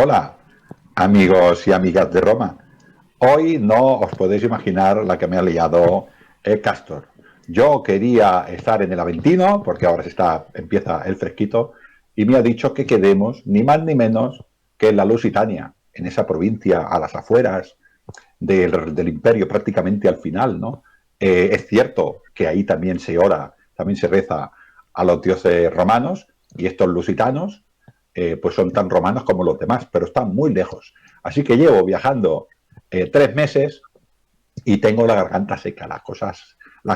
Hola, amigos y amigas de Roma. Hoy no os podéis imaginar la que me ha liado Castor. Yo quería estar en el Aventino, porque ahora empieza el fresquito, y me ha dicho que quedemos ni más ni menos que en la Lusitania, en esa provincia a las afueras del imperio, prácticamente al final, ¿no? Es cierto que ahí también se ora, también se reza a los dioses romanos, y estos lusitanos pues son tan romanos como los demás, pero están muy lejos. Así que llevo viajando 3 meses y tengo la garganta seca, las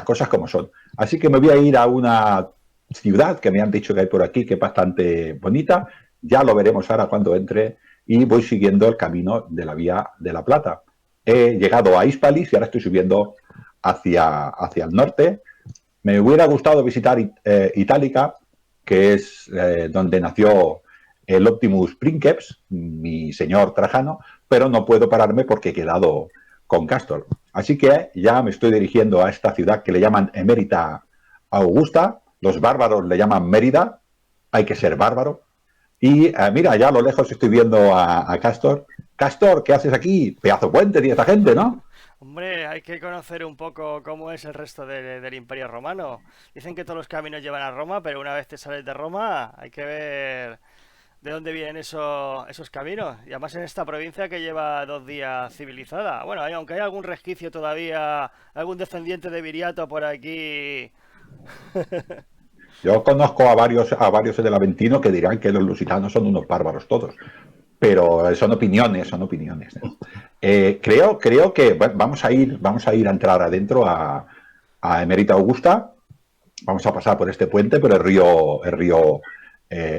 cosas como son. Así que me voy a ir a una ciudad que me han dicho que hay por aquí, que es bastante bonita. Ya lo veremos ahora cuando entre y voy siguiendo el camino de la Vía de la Plata. He llegado a Hispalis y ahora estoy subiendo hacia el norte. Me hubiera gustado visitar Itálica, que es donde nació el Optimus Princeps, mi señor Trajano, pero no puedo pararme porque he quedado con Castor. Así que ya me estoy dirigiendo a esta ciudad que le llaman Emérita Augusta, los bárbaros le llaman Mérida, hay que ser bárbaro. Y mira, ya a lo lejos estoy viendo a Castor. Castor, ¿qué haces aquí? Pedazo puente tiene esta gente, ¿no? Hombre, hay que conocer un poco cómo es el resto del Imperio Romano. Dicen que todos los caminos llevan a Roma, pero una vez te sales de Roma hay que ver de dónde vienen esos caminos. Y además en esta provincia que lleva 2 días civilizada. Bueno, aunque hay algún resquicio todavía, algún descendiente de Viriato por aquí. Yo conozco a varios del Aventino que dirán que los lusitanos son unos bárbaros todos, pero son opiniones, son opiniones, ¿no? Creo que bueno, vamos a ir a entrar adentro a Emerita Augusta, vamos a pasar por este puente, por el río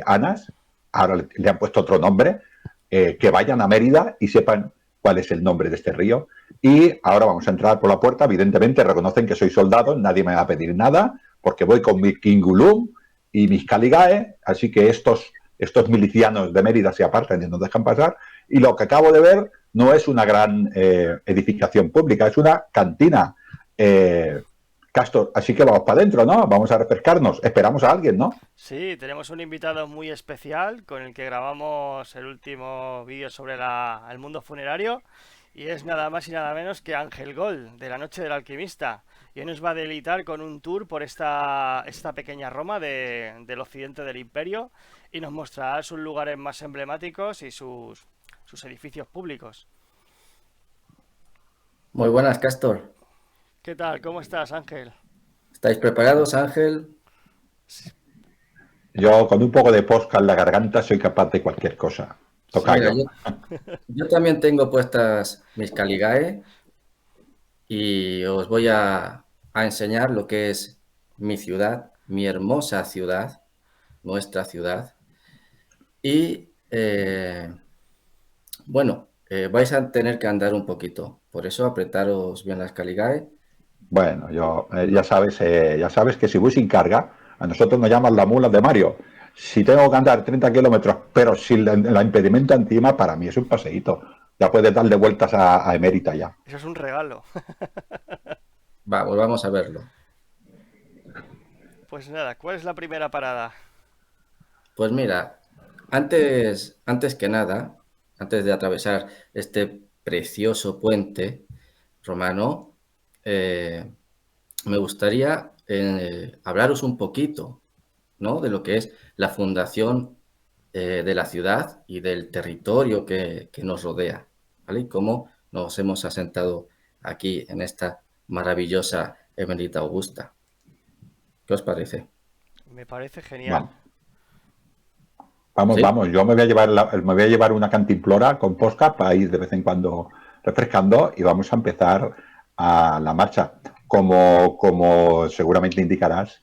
Anas, ahora le han puesto otro nombre, que vayan a Mérida y sepan cuál es el nombre de este río. Y ahora vamos a entrar por la puerta, evidentemente reconocen que soy soldado, nadie me va a pedir nada, porque voy con mi Kingulum y mis Caligae, así que estos milicianos de Mérida se apartan y nos dejan pasar. Y lo que acabo de ver no es una gran edificación pública, es una cantina. Castor, así que vamos para adentro, ¿no? Vamos a refrescarnos. Esperamos a alguien, ¿no? Sí, tenemos un invitado muy especial con el que grabamos el último vídeo sobre el mundo funerario y es nada más y nada menos que Ángel Gol, de la Noche del Alquimista. Y hoy nos va a deleitar con un tour por esta pequeña Roma del occidente del imperio y nos mostrará sus lugares más emblemáticos y sus edificios públicos. Muy buenas, Castor. ¿Qué tal? ¿Cómo estás, Ángel? ¿Estáis preparados, Ángel? Yo con un poco de posca en la garganta soy capaz de cualquier cosa. Sí, mira, Tocayo. yo también tengo puestas mis Caligae y os voy a enseñar lo que es mi ciudad, mi hermosa ciudad, nuestra ciudad. Y bueno, vais a tener que andar un poquito. Por eso apretaros bien las Caligae. Bueno, ya sabes que si voy sin carga, a nosotros nos llaman la mula de Mario. Si tengo que andar 30 kilómetros, pero sin la impedimento encima, para mí es un paseíto. Ya puedes darle vueltas a Emérita ya. Eso es un regalo. Vamos a verlo. Pues nada, ¿cuál es la primera parada? Pues mira, antes que nada, antes de atravesar este precioso puente romano, me gustaría hablaros un poquito, ¿no? De lo que es la fundación de la ciudad y del territorio que nos rodea, ¿vale? Y cómo nos hemos asentado aquí en esta maravillosa Emerita Augusta. ¿Qué os parece? Me parece genial. Vamos, vamos, ¿Sí? vamos. Yo me voy a llevar una cantimplora con posca para ir de vez en cuando refrescando y vamos a empezar a la marcha. Como seguramente indicarás,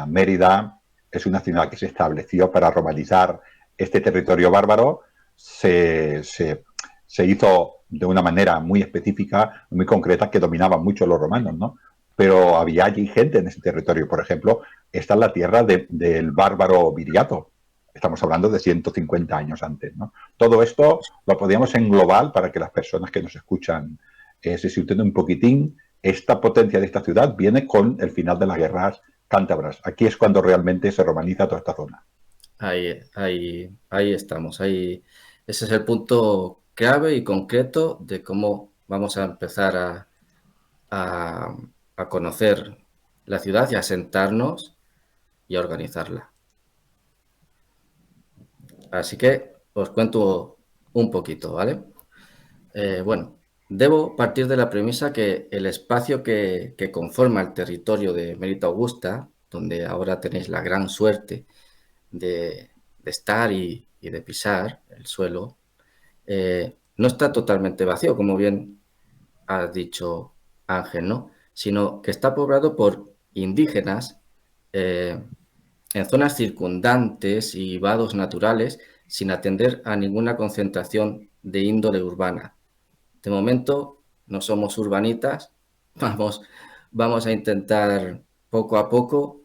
Mérida es una ciudad que se estableció para romanizar este territorio bárbaro. Se hizo de una manera muy específica, muy concreta, que dominaban mucho los romanos, ¿no? Pero había allí gente en ese territorio. Por ejemplo, esta es la tierra del bárbaro Viriato. Estamos hablando de 150 años antes, ¿no? Todo esto lo podíamos englobar para que las personas que nos escuchan se sitúen un poquitín. Esta potencia de esta ciudad viene con el final de las guerras cántabras. Aquí es cuando realmente se romaniza toda esta zona. Ahí estamos, ahí Ese es el punto clave y concreto de cómo vamos a empezar a, a conocer la ciudad y a sentarnos y a organizarla. Así que os cuento un poquito, ¿vale? Bueno, debo partir de la premisa que el espacio que conforma el territorio de Mérida Augusta, donde ahora tenéis la gran suerte de estar y de pisar el suelo, no está totalmente vacío, como bien has dicho Ángel, ¿no? Sino que está poblado por indígenas eh, en zonas circundantes y vados naturales sin atender a ninguna concentración de índole urbana. De momento no somos urbanitas, vamos, vamos a intentar poco a poco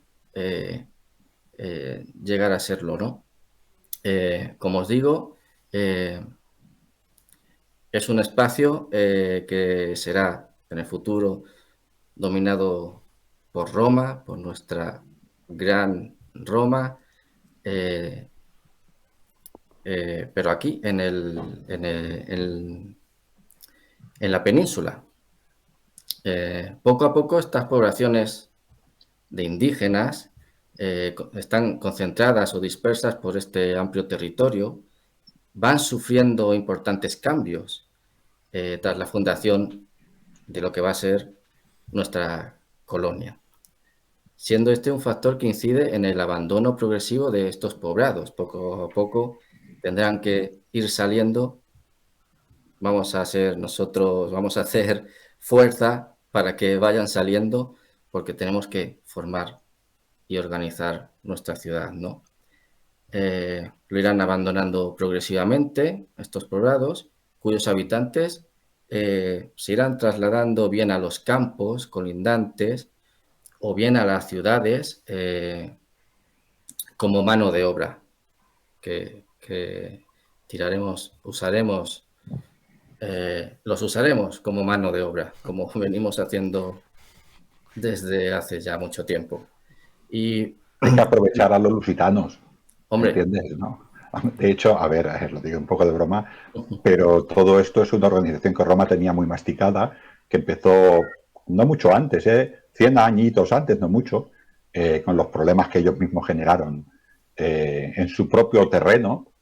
llegar a serlo, ¿no? Como os digo, eh, es un espacio que será en el futuro dominado por Roma, por nuestra gran Roma, eh, pero aquí en la península. Poco a poco estas poblaciones de indígenas están concentradas o dispersas por este amplio territorio, van sufriendo importantes cambios tras la fundación de lo que va a ser nuestra colonia, siendo este un factor que incide en el abandono progresivo de estos poblados. Poco a poco tendrán que ir saliendo, vamos a hacer nosotros, vamos a hacer fuerza para que vayan saliendo, porque tenemos que formar y organizar nuestra ciudad, ¿no? Lo irán abandonando progresivamente estos poblados, cuyos habitantes se irán trasladando bien a los campos colindantes o bien a las ciudades como mano de obra que usaremos, los usaremos como mano de obra, como venimos haciendo desde hace ya mucho tiempo. Y, Hay que aprovechar a los lusitanos, hombre, ¿entiendes? ¿No? De hecho, a ver, lo digo un poco de broma, pero todo esto es una organización que Roma tenía muy masticada, que empezó no mucho antes, 100 añitos antes, no mucho, con los problemas que ellos mismos generaron en su propio terreno,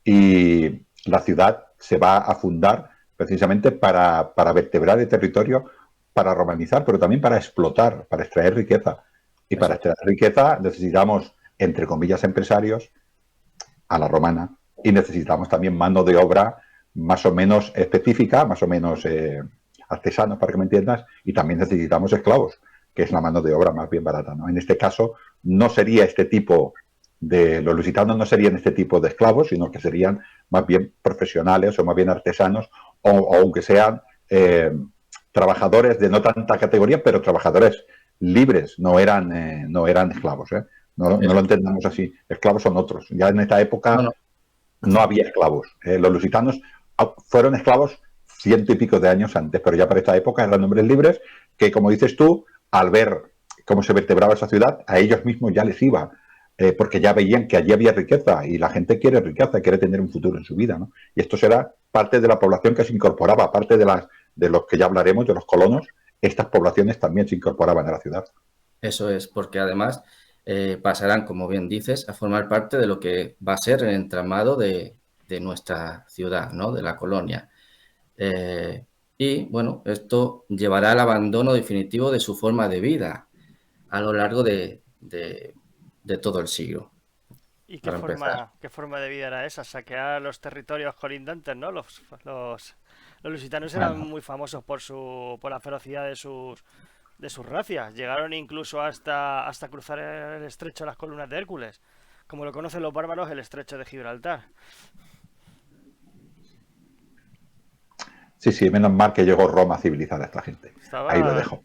y la ciudad se va a fundar precisamente para vertebrar el territorio, para romanizar, pero también para explotar, para extraer riqueza. Y para extraer riqueza necesitamos, entre comillas, empresarios a la romana, y necesitamos también mano de obra más o menos específica, más o menos artesanos, para que me entiendas, y también necesitamos esclavos, que es la mano de obra más bien barata, ¿no? En este caso, no sería este tipo los lusitanos no serían este tipo de esclavos, sino que serían más bien profesionales o más bien artesanos, o aunque sean trabajadores de no tanta categoría, pero trabajadores libres, no eran esclavos, ¿eh? No lo entendamos así. Esclavos son otros. Ya en esta época no había esclavos. Los lusitanos fueron esclavos 100 y pico de años antes, pero ya para esta época eran hombres libres que, como dices tú, al ver cómo se vertebraba esa ciudad, a ellos mismos ya les iba, porque ya veían que allí había riqueza y la gente quiere riqueza, quiere tener un futuro en su vida, ¿no? Y esto será parte de la población que se incorporaba, aparte de los que ya hablaremos, de los colonos, estas poblaciones también se incorporaban a la ciudad. Eso es, porque además pasarán, como bien dices, a formar parte de lo que va a ser el entramado de nuestra ciudad, ¿no? De la colonia. Y bueno, esto llevará al abandono definitivo de su forma de vida a lo largo de todo el siglo, ¿Y para empezar. qué forma de vida era esa? Saquear los territorios colindantes, ¿no? Los lusitanos eran Bueno, muy famosos por la ferocidad de sus racias. Llegaron incluso hasta cruzar el estrecho de las columnas de Hércules, como lo conocen los bárbaros, el estrecho de Gibraltar. sí, menos mal que llegó Roma a civilizar a esta gente. Ahí lo Estaba... dejo.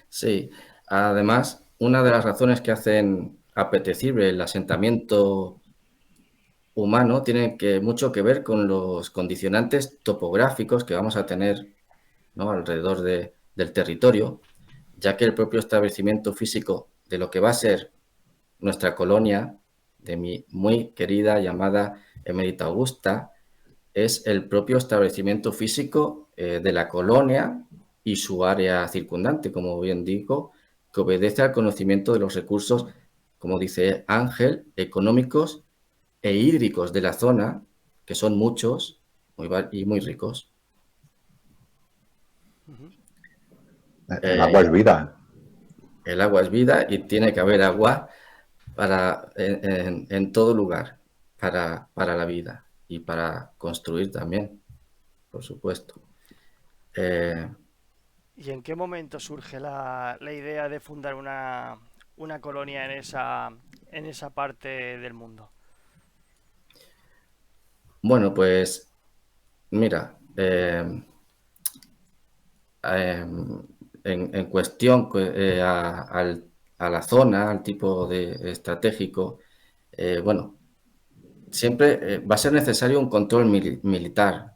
Sí, además, una de las razones que hacen apetecible el asentamiento humano tiene mucho que ver con los condicionantes topográficos que vamos a tener, ¿no? Alrededor del territorio, ya que el propio establecimiento físico de lo que va a ser nuestra colonia de mi muy querida llamada Emérita Augusta, es el propio establecimiento físico de la colonia y su área circundante, como bien digo, que obedece al conocimiento de los recursos, como dice Ángel, económicos e hídricos de la zona, que son muchos y muy ricos. El agua es vida. El agua es vida y tiene que haber agua en todo lugar para la vida y para construir también, por supuesto. ¿Y en qué momento surge la idea de fundar una colonia en esa parte del mundo? Bueno, pues mira, en cuestión a la zona, al tipo de estratégico, bueno, siempre va a ser necesario un control militar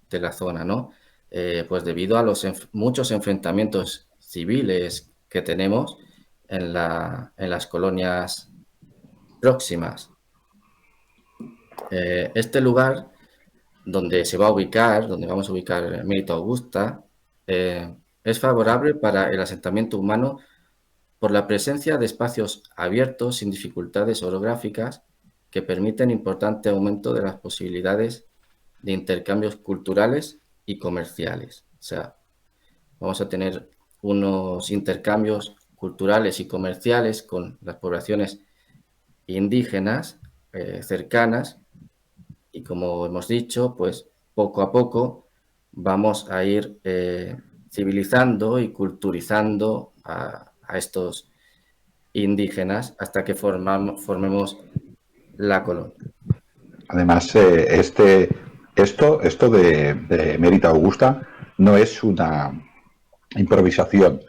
de la zona, ¿no? Pues debido a los muchos enfrentamientos civiles que tenemos en las colonias próximas. Este lugar donde se va a ubicar, donde vamos a ubicar Mérito Augusta, es favorable para el asentamiento humano por la presencia de espacios abiertos sin dificultades orográficas que permiten importante aumento de las posibilidades de intercambios culturales y comerciales. O sea, vamos a tener unos intercambios culturales y comerciales con las poblaciones indígenas cercanas y como hemos dicho, pues poco a poco vamos a ir civilizando y culturizando a estos indígenas hasta que formemos la colonia. Además, esto de Mérita Augusta no es una improvisación.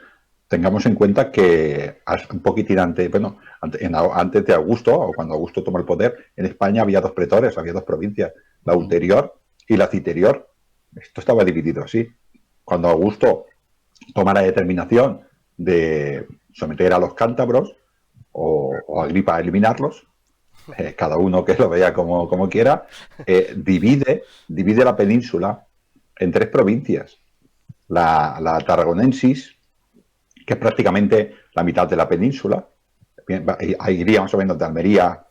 Tengamos en cuenta que un poquitín antes, bueno, antes de Augusto, o cuando Augusto tomó el poder, en España había dos pretores, había dos provincias, la ulterior y la citerior. Esto estaba dividido así. Cuando Augusto toma la determinación de someter a los cántabros o Agripa a eliminarlos, cada uno que lo vea como quiera, divide la península en tres provincias. La Tarragonensis, que es prácticamente la mitad de la península, ahí iría más o menos de Almería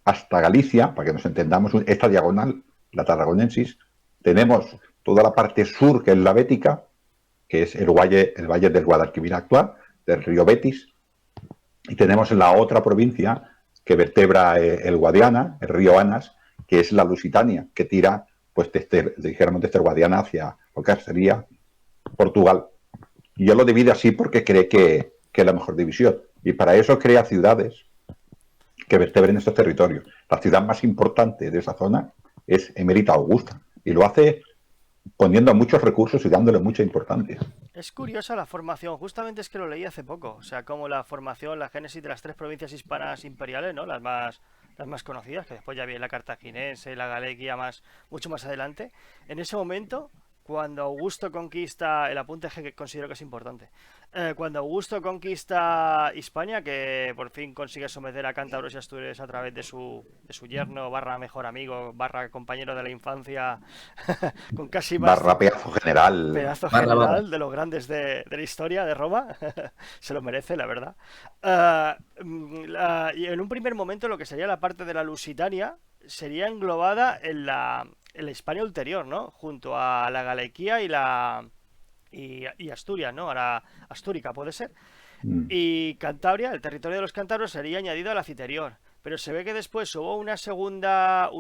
hasta Galicia, para que nos entendamos, esta diagonal, la Tarragonensis. Tenemos toda la parte sur, que es la Bética, que es el valle del Guadalquivir actual, del río Betis, y tenemos la otra provincia que vertebra el Guadiana, el río Anas, que es la Lusitania, que tira, pues, dijéramos, desde el Guadiana hacia lo que sería Portugal. Y yo lo divide así porque cree que es la mejor división. Y para eso crea ciudades que vertebren estos territorios. La ciudad más importante de esa zona es Emérita Augusta. Y lo hace poniendo muchos recursos y dándole mucha importancia. Es curiosa la formación, justamente es que lo leí hace poco, o sea, como la formación, la génesis de las tres provincias hispanas imperiales, ¿no? Las más conocidas, que después ya viene la cartaginense, la galequia mucho más adelante. En ese momento, cuando Augusto conquista, el apunte que considero que es importante, cuando Augusto conquista Hispania, que por fin consigue someter a cántabros y astures a través de su yerno, barra mejor amigo, barra compañero de la infancia, con casi más Barra pedazo general. pedazo Barra. general de los grandes de la historia de Roma. Se lo merece, la verdad. Y en un primer momento lo que sería la parte de la Lusitania sería englobada en la Hispania ulterior, ¿no? Junto a la Galequía y Asturias, ¿no? Ahora Astúrica puede ser. Y Cantabria, el territorio de los cántabros, sería añadido a la Citerior. Pero se ve que después hubo una segunda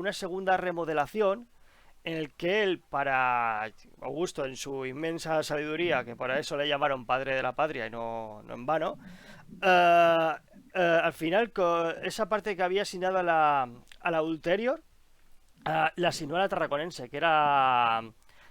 remodelación en el que él, para Augusto, en su inmensa sabiduría, que para eso le llamaron padre de la patria y no en vano, al final esa parte que había asignado a la ulterior, la asignó a la tarraconense, que era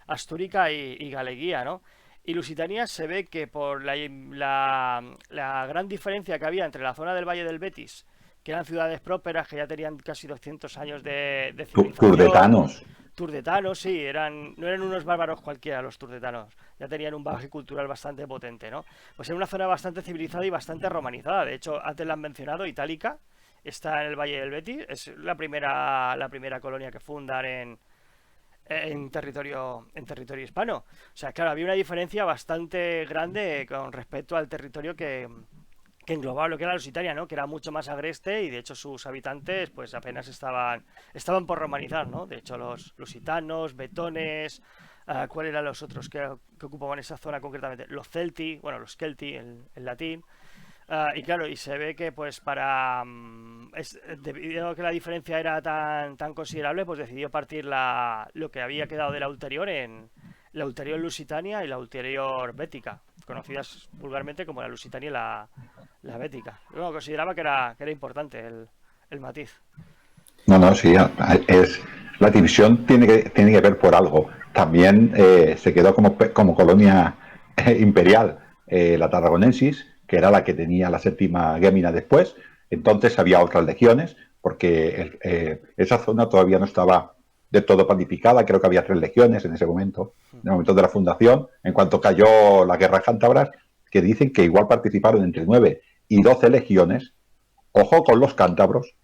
Astúrica y Galeguía, ¿no? Y Lusitania se ve que por la gran diferencia que había entre la zona del Valle del Betis, que eran ciudades prósperas, que ya tenían casi 200 años de civilización. Turdetanos. Turdetanos, sí, no eran unos bárbaros cualquiera los turdetanos, ya tenían un bagaje cultural bastante potente, ¿no? Pues era una zona bastante civilizada y bastante romanizada. De hecho, antes la han mencionado, Itálica está en el Valle del Betis, es la primera colonia que fundan en territorio hispano. O sea, claro, había una diferencia bastante grande con respecto al territorio que englobaba lo que era Lusitania, ¿no? Que era mucho más agreste y de hecho sus habitantes pues apenas estaban por romanizar, ¿no? De hecho los lusitanos, betones, ¿cuáles eran los otros que ocupaban esa zona concretamente? Los celti, bueno, los kelti en latín. Y claro, y se ve que pues debido a que la diferencia era tan considerable, pues decidió partir lo que había quedado de la ulterior en la ulterior lusitania y la ulterior bética, conocidas vulgarmente como la lusitania y la bética. Bueno, consideraba que era importante el matiz. No, no, sí, es, la división tiene que ver por algo. También se quedó como colonia imperial la Tarragonensis, que era la que tenía la séptima Gémina después. Entonces había otras legiones, porque esa zona todavía no estaba de todo planificada. Creo que había 3 legiones en ese momento, en el momento de la fundación. En cuanto cayó la guerra cántabras, que dicen que igual participaron entre 9 y 12 legiones. Ojo con los cántabros,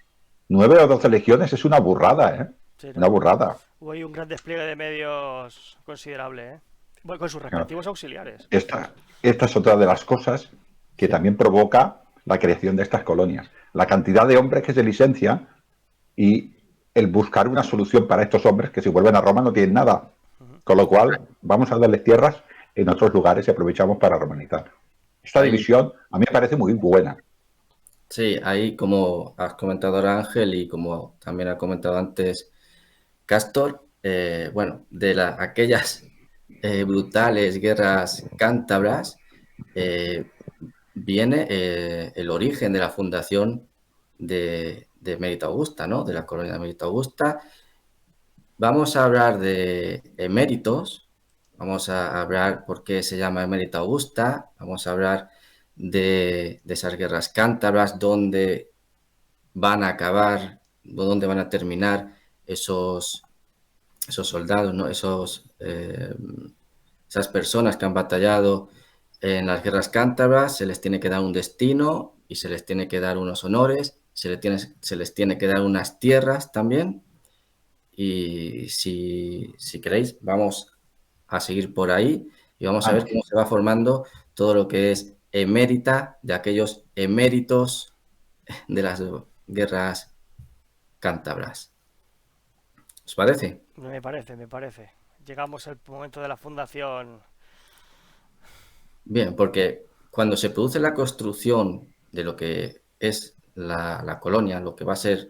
9 o 12 legiones es una burrada, ¿eh? Sí, Una no. burrada. Hubo ahí un gran despliegue de medios considerable, ¿eh? Bueno, con sus respectivos auxiliares. Esta es otra de las cosas que Sí. también provoca la creación de estas colonias. La cantidad de hombres que se licencian y el buscar una solución para estos hombres que si vuelven a Roma no tienen nada. Con lo cual, vamos a darles tierras en otros lugares y aprovechamos para romanizar. Esta Ahí, división a mí me parece muy buena. sí, ahí como has comentado ahora Ángel y como también ha comentado antes Castor, bueno, de aquellas brutales guerras cántabras eh, viene el origen de la fundación de Mérida Augusta, ¿no? De la colonia de Mérida Augusta. Vamos a hablar de eméritos, vamos a hablar por qué se llama Emérita Augusta, vamos a hablar de esas guerras cántabras, dónde van a acabar, dónde van a terminar esos soldados, ¿no? Esas personas que han batallado en las guerras cántabras, se les tiene que dar un destino y se les tiene que dar unos honores, se les tiene que dar unas tierras también. Y si queréis, vamos a seguir por ahí y vamos a ver Vamos. cómo se va formando todo lo que es emérita de aquellos eméritos de las guerras cántabras. ¿Os parece? Me parece. Llegamos al momento de la fundación. Bien, porque cuando se produce la construcción de lo que es la colonia, lo que va a ser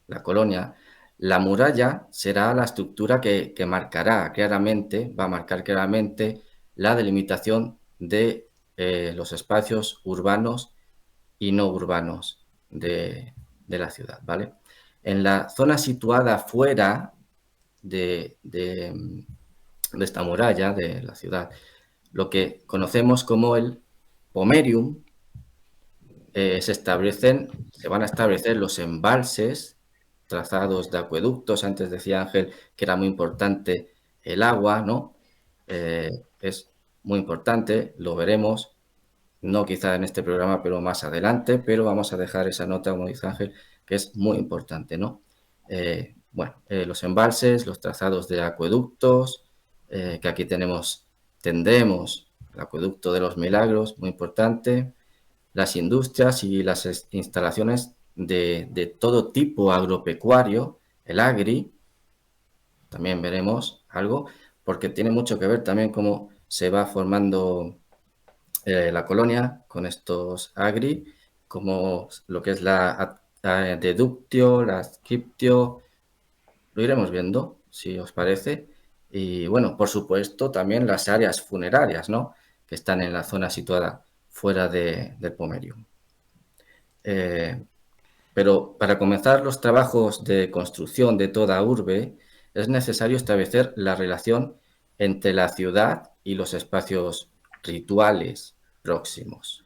la colonia, la muralla será la estructura que marcará claramente, va a marcar claramente la delimitación de los espacios urbanos y no urbanos de la ciudad, ¿vale? En la zona situada fuera de esta muralla de la ciudad, lo que conocemos como el pomerium, se van a establecer los embalses, trazados de acueductos. Antes decía Ángel que era muy importante el agua, ¿no? Es muy importante, lo veremos, no quizá en este programa, pero más adelante, pero vamos a dejar esa nota, como dice Ángel, que es muy importante, ¿no? Los embalses, los trazados de acueductos, que aquí tendremos el acueducto de los Milagros, muy importante, las industrias y las instalaciones de todo tipo agropecuario, el agri, también veremos algo, porque tiene mucho que ver también cómo se va formando la colonia con estos agri, como lo que es la deductio, la adscriptio, lo iremos viendo, si os parece. Y bueno, por supuesto, también las áreas funerarias, ¿no? Que están en la zona situada fuera del Pomerium. Pero para comenzar los trabajos de construcción de toda urbe, es necesario establecer la relación entre la ciudad y los espacios rituales próximos.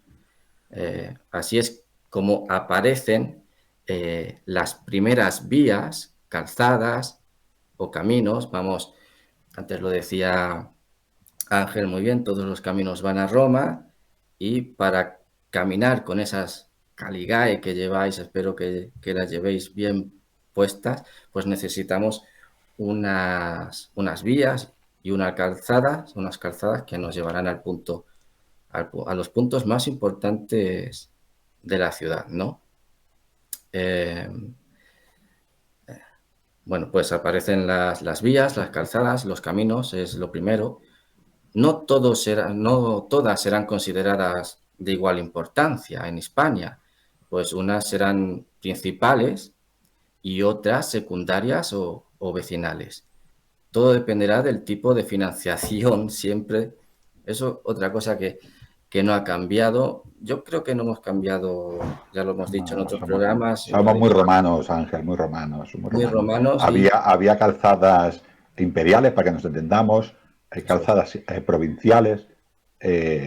Así es como aparecen las primeras vías, calzadas o caminos. Vamos, antes lo decía Ángel muy bien, todos los caminos van a Roma y para caminar con esas Caligae que lleváis, espero que las llevéis bien puestas, pues necesitamos unas vías y unas calzadas que nos llevarán a los puntos más importantes de la ciudad, ¿no? Eh, bueno, pues aparecen las vías, las calzadas, los caminos, es lo primero. No todas serán consideradas de igual importancia en España, pues unas serán principales y otras secundarias o vecinales. Todo dependerá del tipo de financiación siempre. Eso, otra cosa que no ha cambiado. Yo creo que no hemos cambiado, ya lo hemos dicho en No, otros programas, y lo ha somos muy dicho romanos, Ángel, muy romanos, muy muy romanos. romanos Había calzadas imperiales, para que nos entendamos, eso es. calzadas provinciales,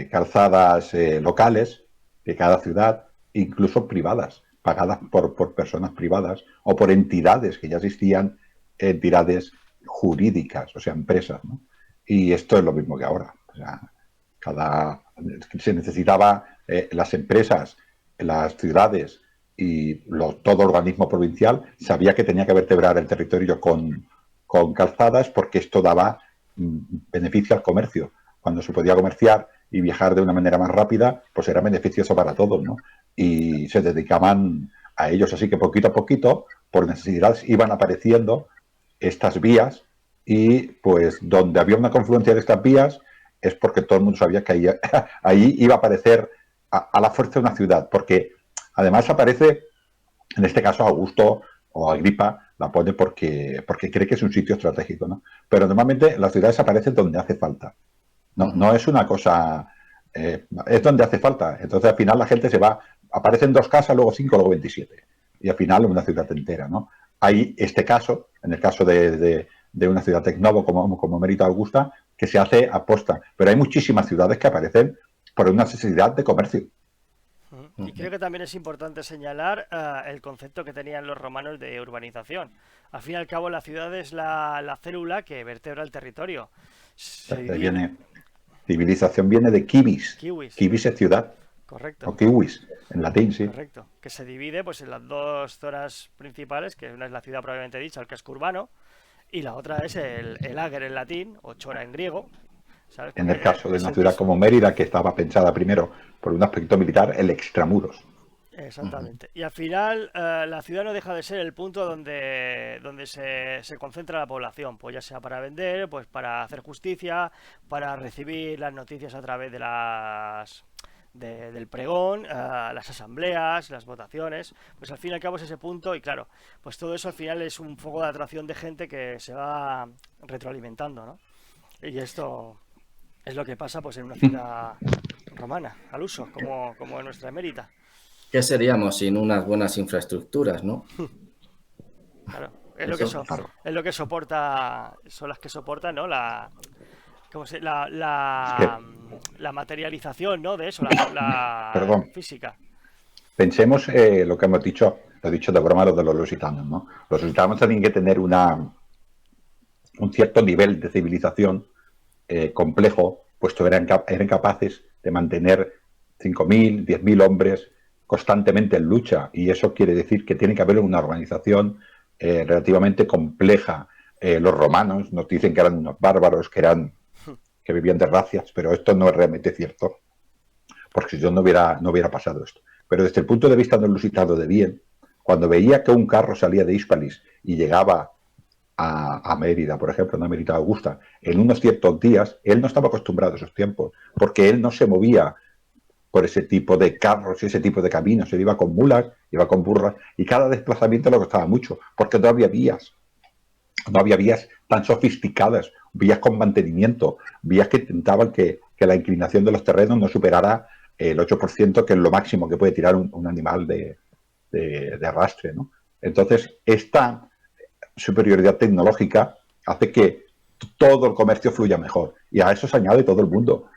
calzadas locales de cada ciudad, incluso privadas, pagadas por personas privadas o por entidades que ya existían, entidades jurídicas, o sea, empresas, ¿no? Y esto es lo mismo que ahora. O sea, se necesitaba las empresas, las ciudades y todo organismo provincial sabía que tenía que vertebrar el territorio con calzadas, porque esto daba beneficio al comercio. Cuando se podía comerciar y viajar de una manera más rápida, pues era beneficioso para todos, ¿no? Y se dedicaban a ellos. Así que poquito a poquito, por necesidades, iban apareciendo estas vías, y pues donde había una confluencia de estas vías es porque todo el mundo sabía que ahí iba a aparecer a la fuerza una ciudad, porque además aparece, en este caso, Augusto o Agripa la pone porque cree que es un sitio estratégico, ¿no? Pero normalmente las ciudades aparecen donde hace falta. No es una cosa... es donde hace falta. Entonces al final la gente se va... Aparecen 2 casas, luego 5, luego 27. Y al final una ciudad entera, ¿no? Hay este caso, en el caso de una ciudad tecnovo como Mérida Augusta, que se hace aposta. Pero hay muchísimas ciudades que aparecen por una necesidad de comercio. Y creo que también es importante señalar el concepto que tenían los romanos de urbanización. Al fin y al cabo, la ciudad es la célula que vertebra el territorio. Se divide. Civilización viene de kiwis. Kiwis. Kiwis es ciudad. Correcto. O kiwis, en latín, sí. Correcto. Que se divide pues en las dos zonas principales, que una es la ciudad propiamente dicha, el casco urbano, y la otra es el ager en latín, o chora en griego. ¿Sabes? En Porque el caso de es una el ciudad piso. como Mérida, que estaba pensada primero por un aspecto militar, el extramuros. Exactamente. Y al final, la ciudad no deja de ser el punto donde se concentra la población, pues ya sea para vender, pues para hacer justicia, para recibir las noticias a través del pregón, las asambleas, las votaciones, pues al fin y al cabo es ese punto. Y claro, pues todo eso al final es un foco de atracción de gente que se va retroalimentando, ¿no? Y esto es lo que pasa pues en una ciudad romana, al uso, como en nuestra Emérita. ¿Qué seríamos sin unas buenas infraestructuras, no? Claro, Eso, Claro. es lo que soporta, son las que soportan, ¿no? ¿Cómo se, Es que, la materialización, ¿no? De eso, la perdón, física. pensemos lo que hemos dicho, lo he dicho de broma, lo de los lusitanos, ¿no? Los lusitanos tienen que tener un cierto nivel de civilización complejo, puesto eran capaces de mantener 5.000, 10.000 hombres constantemente en lucha, y eso quiere decir que tiene que haber una organización relativamente compleja. Los romanos nos dicen que eran unos bárbaros, que vivían de racias, pero esto no es realmente cierto, porque si yo no hubiera pasado esto. Pero desde el punto de vista del lusitano de bien, cuando veía que un carro salía de Hispalis y llegaba a Mérida, por ejemplo, a Mérida Augusta, en unos ciertos días, él no estaba acostumbrado a esos tiempos, porque él no se movía por ese tipo de carros y ese tipo de caminos. Él iba con mulas, iba con burras, y cada desplazamiento le costaba mucho, porque no había vías tan sofisticadas, vías con mantenimiento, vías que intentaban que la inclinación de los terrenos no superara el 8%, que es lo máximo que puede tirar un animal de arrastre, ¿no? Entonces, esta superioridad tecnológica hace que todo el comercio fluya mejor, y a eso se añade todo el mundo,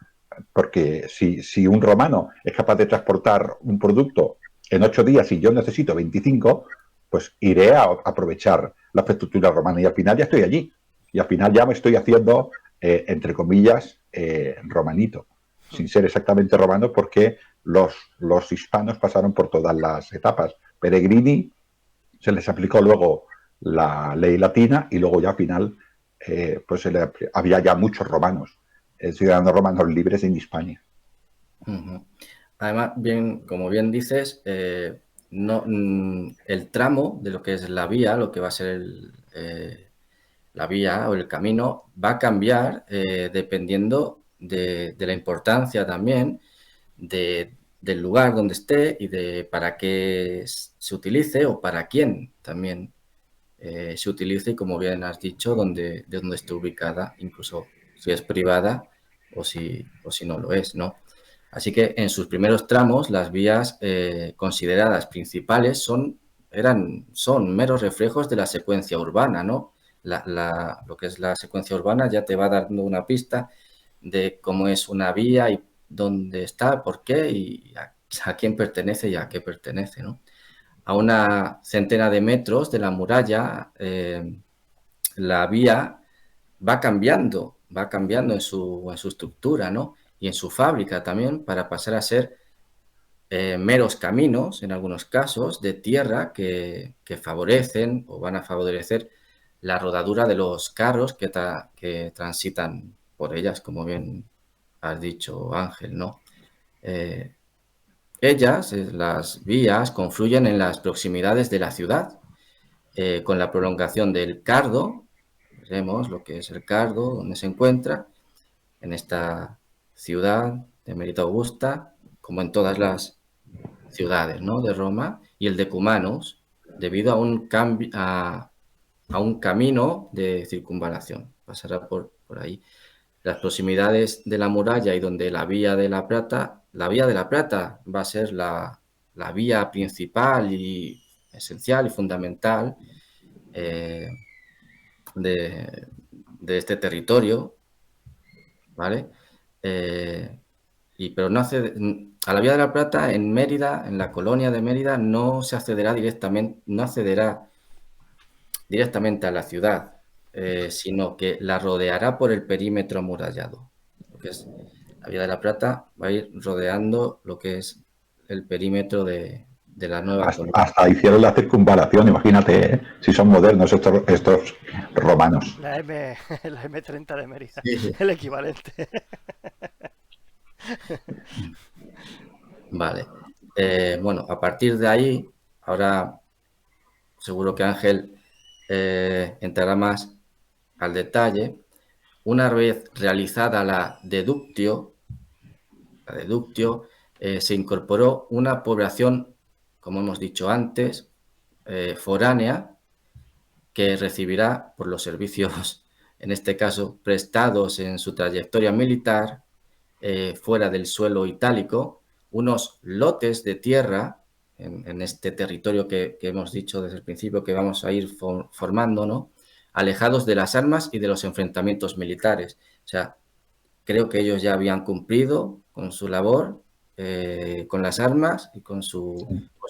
porque si un romano es capaz de transportar un producto en 8 días y yo necesito 25, pues iré a aprovechar la infraestructura romana, y al final ya estoy allí, y al final ya me estoy haciendo, entre comillas, romanito. sin ser exactamente romanos, porque los hispanos pasaron por todas las etapas. Peregrini, se les aplicó luego la ley latina y luego ya al final pues había ya muchos romanos, ciudadanos romanos libres en Hispania. Además, como bien dices, el tramo de lo que es la vía, lo que va a ser la vía o el camino, va a cambiar dependiendo de la importancia también del lugar donde esté y de para qué se utilice o para quién también se utilice, y como bien has dicho, de dónde esté ubicada, incluso si es privada o si no lo es, ¿no? Así que en sus primeros tramos, las vías consideradas principales son meros reflejos de la secuencia urbana, ¿no? Lo que es la secuencia urbana ya te va dando una pista de cómo es una vía y dónde está, por qué y a quién pertenece y a qué pertenece, ¿no? A una centena de metros de la muralla, la vía va cambiando en su estructura, ¿no? Y en su fábrica también, para pasar a ser meros caminos, en algunos casos, de tierra que favorecen o van a favorecer la rodadura de los carros que transitan por ellas, como bien has dicho, Ángel, ¿no? Las vías, confluyen en las proximidades de la ciudad, con la prolongación del Cardo. Veremos lo que es el Cardo, donde se encuentra, en esta ciudad de Mérida Augusta, como en todas las ciudades, ¿no?, de Roma, y el Decumanus, debido a un camino de circunvalación. Pasará por ahí. Las proximidades de la muralla y donde la Vía de la Plata va a ser la vía principal y esencial y fundamental de este territorio, ¿vale? Pero no a la Vía de la Plata en Mérida, en la colonia de Mérida, no accederá directamente a la ciudad, sino que la rodeará por el perímetro amurallado. Lo que es la Vía de la Plata va a ir rodeando lo que es el perímetro de la nueva colonia. Hasta hicieron la circunvalación, imagínate, si son modernos estos romanos. La M30 de Mérida, sí. El equivalente. Vale. Bueno, a partir de ahí, ahora seguro que Ángel entrará más al detalle. Una vez realizada la deductio, se incorporó una población, como hemos dicho antes, foránea, que recibirá por los servicios, en este caso, prestados en su trayectoria militar, fuera del suelo itálico, unos lotes de tierra en este territorio que hemos dicho desde el principio que vamos a ir formando, ¿no?, alejados de las armas y de los enfrentamientos militares. O sea, creo que ellos ya habían cumplido con su labor, con las armas y con su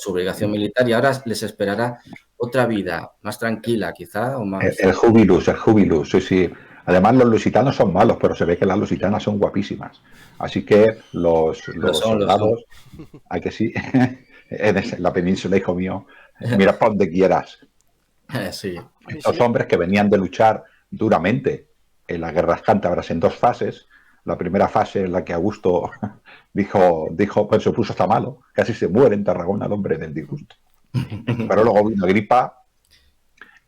obligación militar, y ahora les esperará otra vida más tranquila, quizá, o más... El jubilus, sí. Además, los lusitanos son malos, pero se ve que las lusitanas son guapísimas. Así que los soldados, hay que sí, en la península, hijo mío, mira para donde quieras. Sí. Estos hombres que venían de luchar duramente en las guerras cántabras en dos fases. La primera fase en la que Augusto dijo, pues se puso hasta malo, casi se muere en Tarragona el hombre del disgusto. Pero luego vino Agripa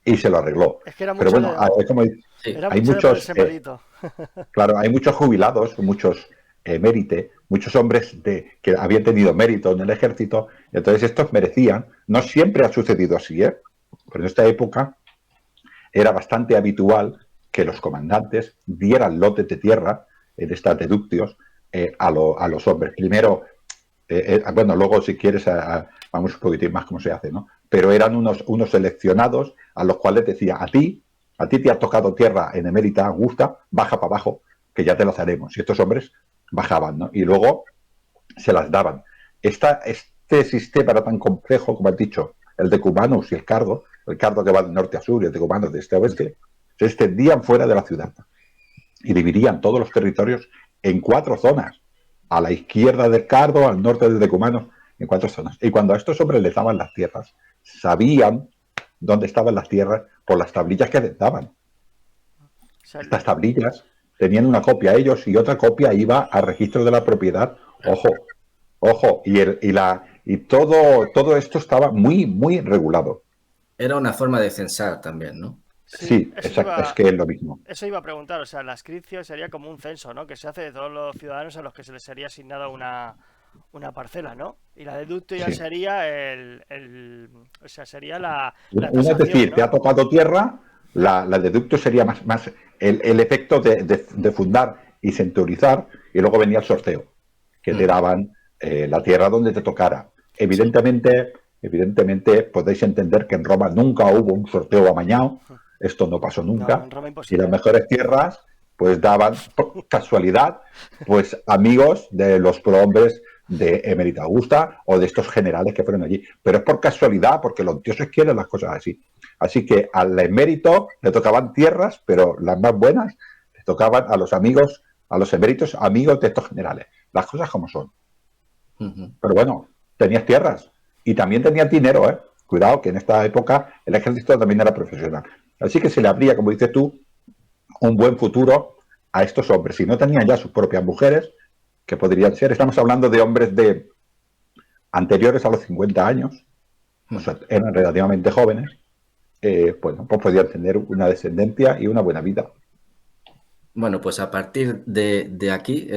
y se lo arregló. Es que era pero bueno, es como, hay muchos, claro, hay muchos jubilados, muchos mérite, muchos hombres que habían tenido mérito en el ejército, entonces estos merecían. No siempre ha sucedido así, pero en esta época era bastante habitual que los comandantes dieran lotes de tierra en estas deductios a los hombres. Primero, bueno, luego si quieres vamos un poquitín más cómo se hace, ¿no? Pero eran unos seleccionados a los cuales decía, a ti te ha tocado tierra en Emérita Augusta, baja para abajo, que ya te las haremos. Y estos hombres bajaban, ¿no? Y luego se las daban. Este sistema era tan complejo, como has dicho, el Decumanus y el Cardo que va de norte a sur y el Decumanus de este a oeste, se extendían fuera de la ciudad y dividían todos los territorios en 4 zonas, a la izquierda del Cardo, al norte del Decumano, en 4 zonas. Y cuando a estos hombres les daban las tierras, sabían dónde estaban las tierras por las tablillas que les daban. Estas tablillas tenían una copia ellos y otra copia iba al registro de la propiedad. Ojo, y todo esto estaba muy, muy regulado. Era una forma de censar también, ¿no? Sí, exacto, es que es lo mismo. Eso iba a preguntar, o sea, la ascripción sería como un censo, ¿no? Que se hace de todos los ciudadanos a los que se les sería asignada una parcela, ¿no? Y la deducto ya sería o sea, sería la Una es decir, ¿no? te ha tocado tierra, la deducto sería más el efecto de fundar y centurizar, y luego venía el sorteo, que te daban la tierra donde te tocara. Evidentemente, podéis entender que en Roma nunca hubo un sorteo amañado, esto no pasó nunca, No, en Roma y imposible. las mejores tierras pues daban, por casualidad, pues amigos de los prohombres de Emérita Augusta o de estos generales que fueron allí. Pero es por casualidad, porque los dioses quieren las cosas así. Así que al emérito le tocaban tierras, pero las más buenas le tocaban a los amigos, a los eméritos amigos de estos generales. Las cosas como son. Pero bueno, tenías tierras y también tenías dinero, ¿eh? Cuidado, que en esta época el ejército también era profesional. Así que se le abría, como dices tú, un buen futuro a estos hombres. Si no tenían ya sus propias mujeres, que podrían ser, estamos hablando de hombres de anteriores a los 50 años, o sea, eran relativamente jóvenes, pues podían tener una descendencia y una buena vida. Bueno, pues a partir de aquí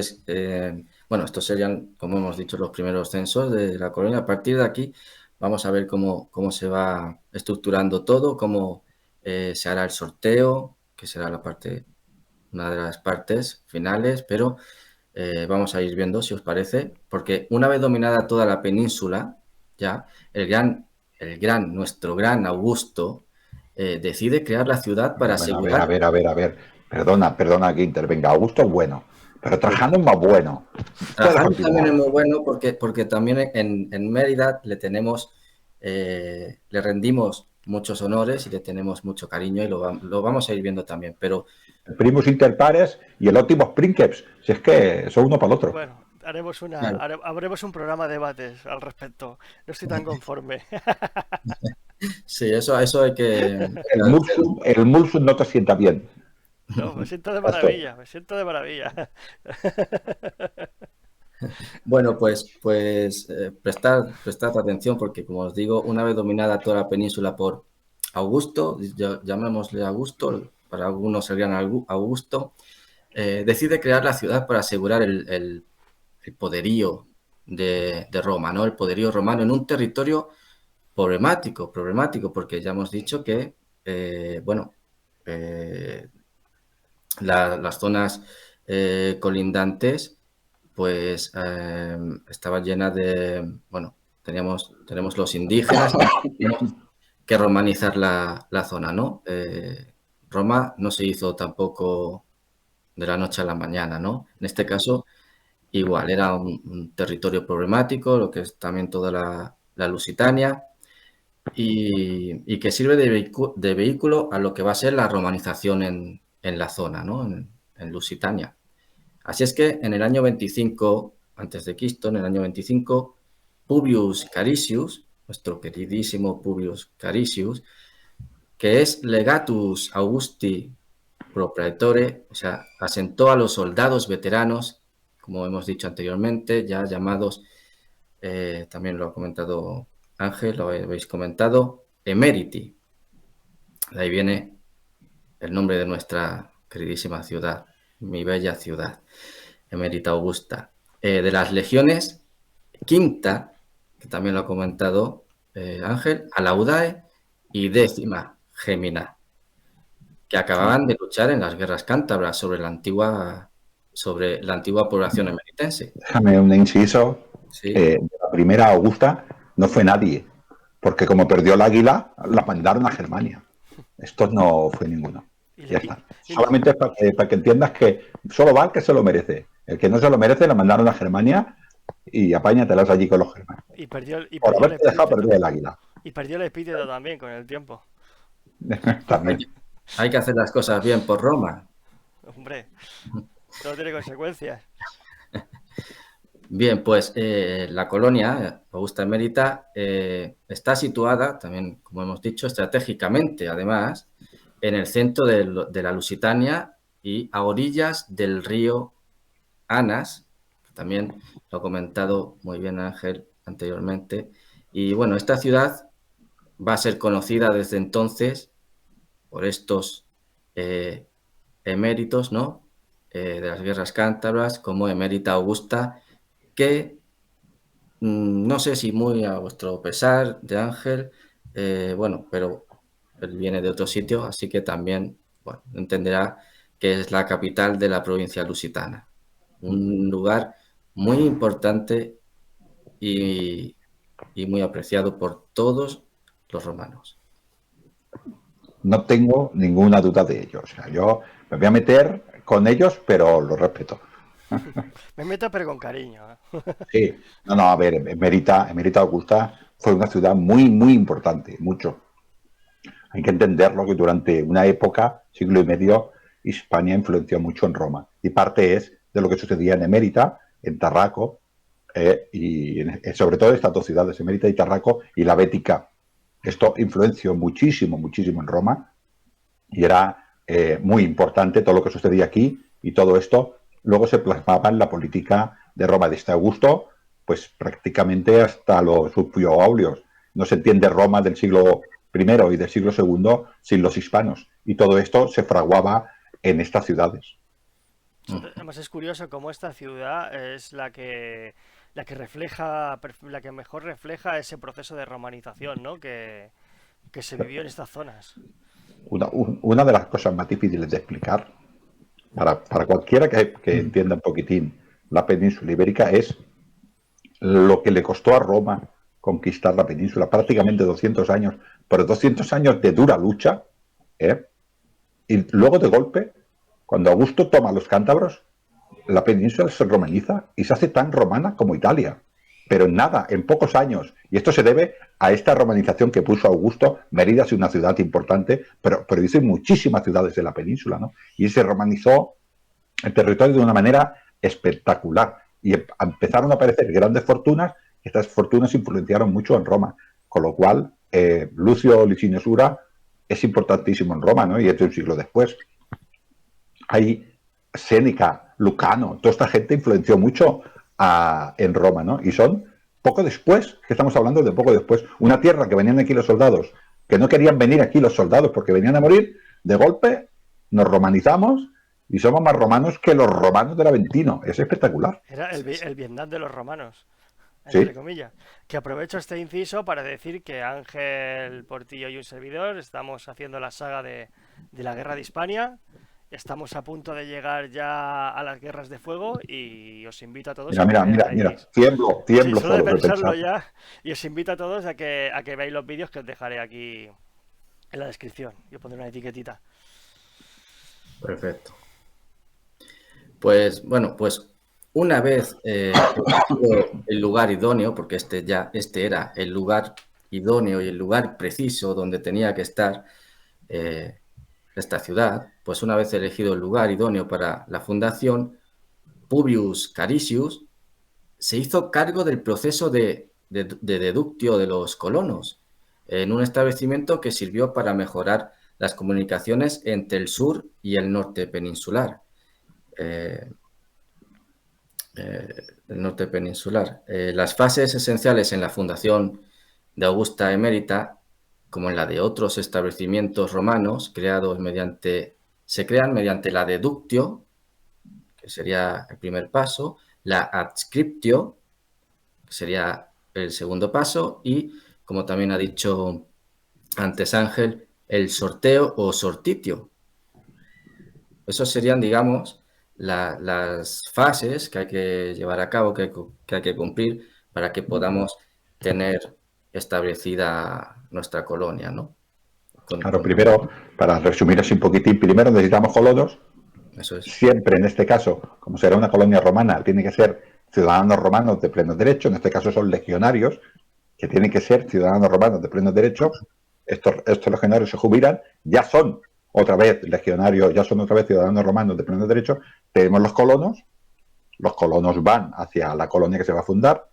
bueno, estos serían, como hemos dicho, los primeros censos de la colonia. A partir de aquí vamos a ver cómo se va estructurando todo, cómo se hará el sorteo, que será una de las partes finales, pero vamos a ir viendo, si os parece, porque una vez dominada toda la península, ya, nuestro gran Augusto decide crear la ciudad para asegurar... A ver. Perdona que intervenga. Augusto es bueno, pero Trajano es más bueno. Trajano también es muy bueno porque también en Mérida le rendimos muchos honores y le tenemos mucho cariño y lo vamos a ir viendo también, pero... El primus inter pares y el óptimos princeps, si es que son uno para el otro. Bueno, haremos un programa de debates al respecto. No estoy tan conforme. Sí, eso hay que... El Mulsum no te sienta bien. No, me siento de maravilla. Bueno, pues prestad atención porque, como os digo, una vez dominada toda la península por Augusto, llamémosle Augusto, para algunos serían Augusto, decide crear la ciudad para asegurar el poderío de Roma, ¿no? El poderío romano en un territorio problemático, porque ya hemos dicho que, las zonas colindantes pues estaban llenas de, tenemos los indígenas, tenemos que romanizar la zona, ¿no? Roma no se hizo tampoco de la noche a la mañana, ¿no? En este caso, igual, era un territorio problemático, lo que es también toda la Lusitania, y que sirve de vehículo a lo que va a ser la romanización en la zona, ¿no? En Lusitania. Así es que en el año 25 a.C., en el año 25, Publius Caricius, nuestro queridísimo Publius Caricius, que es legatus Augusti proprietore, o sea, asentó a los soldados veteranos, como hemos dicho anteriormente, ya llamados, también lo ha comentado Ángel, lo habéis comentado, emeriti. De ahí viene el nombre de nuestra queridísima ciudad, mi bella ciudad, Emerita Augusta. De las legiones, quinta, que también lo ha comentado Ángel, Alaudae y décima, Gemina, que acababan de luchar en las guerras cántabras sobre la antigua población emeritense. Déjame un inciso. Sí. La primera Augusta no fue nadie, porque como perdió el águila, la mandaron a Germania. Esto no fue ninguno. Ya está. Solamente es para que entiendas que solo va el que se lo merece. El que no se lo merece, la mandaron a Germania y apáñatelas allí con los germanos. Por haberte dejado perder el águila. Y perdió el epíteto también con el tiempo. También. Hay que hacer las cosas bien por Roma. Hombre, todo tiene consecuencias. Bien, pues la colonia Augusta Emérita está situada, también, como hemos dicho, estratégicamente, además, en el centro de la Lusitania y a orillas del río Anas, que también lo ha comentado muy bien Ángel anteriormente. Y bueno, esta ciudad va a ser conocida desde entonces por estos eh, eméritos, ¿no? De las guerras cántabras, como Emérita Augusta, que no sé si muy a vuestro pesar de Ángel, bueno, pero él viene de otro sitio, así que también, bueno, entenderá que es la capital de la provincia lusitana. Un lugar muy importante y, y muy apreciado por todos los romanos. No tengo ninguna duda de ello. O sea, yo me voy a meter con ellos, pero lo respeto. Me meto pero con cariño. Sí, no, no, a ver, Emérita Augusta fue una ciudad muy, muy importante, mucho. Hay que entenderlo que durante una época, siglo y medio, Hispania influenció mucho en Roma. Y parte es de lo que sucedía en Emérita, en Tarraco, sobre todo estas dos ciudades, Emérita y Tarraco, y la Bética. Esto influenció muchísimo, muchísimo en Roma y era muy importante todo lo que sucedía aquí y todo esto luego se plasmaba en la política de Roma desde Augusto, pues prácticamente hasta los Publio Aulios. No se entiende Roma del siglo I y del siglo II sin los hispanos y todo esto se fraguaba en estas ciudades. Además es curioso cómo esta ciudad es la que refleja, la que mejor refleja ese proceso de romanización, ¿no? Que se vivió en estas zonas. Una de las cosas más difíciles de explicar para cualquiera que entienda un poquitín la península ibérica es lo que le costó a Roma conquistar la península, prácticamente 200 años, pero 200 años de dura lucha, ¿eh? Y luego de golpe, cuando Augusto toma los cántabros, la península se romaniza y se hace tan romana como Italia. Pero en nada, en pocos años. Y esto se debe a esta romanización que puso Augusto. Mérida es una ciudad importante, pero hizo muchísimas ciudades de la península, ¿no? Y se romanizó el territorio de una manera espectacular. Y empezaron a aparecer grandes fortunas. Estas fortunas influenciaron mucho en Roma. Con lo cual, Lucio Licinio Sura es importantísimo en Roma, ¿no? Y es de un siglo después. Hay Séneca, Lucano, toda esta gente influenció mucho en Roma, ¿no? Y son poco después, que estamos hablando de poco después, una tierra que venían aquí los soldados, que no querían venir aquí los soldados porque venían a morir, de golpe nos romanizamos y somos más romanos que los romanos del Aventino. Es espectacular. Era el Vietnam de los romanos, entre Sí. comillas. Que aprovecho este inciso para decir que Ángel Portillo y un servidor estamos haciendo la saga de la Guerra de Hispania. Estamos a punto de llegar ya a las guerras de fuego y os invito a todos Mira, a que mira, mira, mira. veáis. Tiemblo, Sí, tiemblo solo de solo de pensarlo pensar. ya. Y os invito a todos a que veáis los vídeos que os dejaré aquí en la descripción. Yo pondré una etiquetita. Perfecto. Pues bueno, pues una vez elegido el lugar idóneo, porque este era el lugar idóneo y el lugar preciso donde tenía que estar eh, esta ciudad, pues una vez elegido el lugar idóneo para la fundación, Publius Caricius se hizo cargo del proceso de deductio de los colonos en un establecimiento que sirvió para mejorar las comunicaciones entre el sur y el norte peninsular. Eh, el norte peninsular. Las fases esenciales en la fundación de Augusta Emérita, como en la de otros establecimientos romanos se crean mediante la deductio, que sería el primer paso, la adscriptio, que sería el segundo paso, y, como también ha dicho antes Ángel, el sorteo o sortitio. Esos serían, digamos, las fases que hay que llevar a cabo, que hay que cumplir para que podamos tener establecida nuestra colonia, ¿no? Claro, primero, para resumir así un poquitín, primero necesitamos colonos. Eso es. Siempre en este caso, como será una colonia romana, tiene que ser ciudadanos romanos de pleno derecho, en este caso son legionarios, que tienen que ser ciudadanos romanos de pleno derecho. Estos legionarios se jubilan, ya son otra vez legionarios, ya son otra vez ciudadanos romanos de pleno derecho. Tenemos los colonos, los colonos van hacia la colonia que se va a fundar.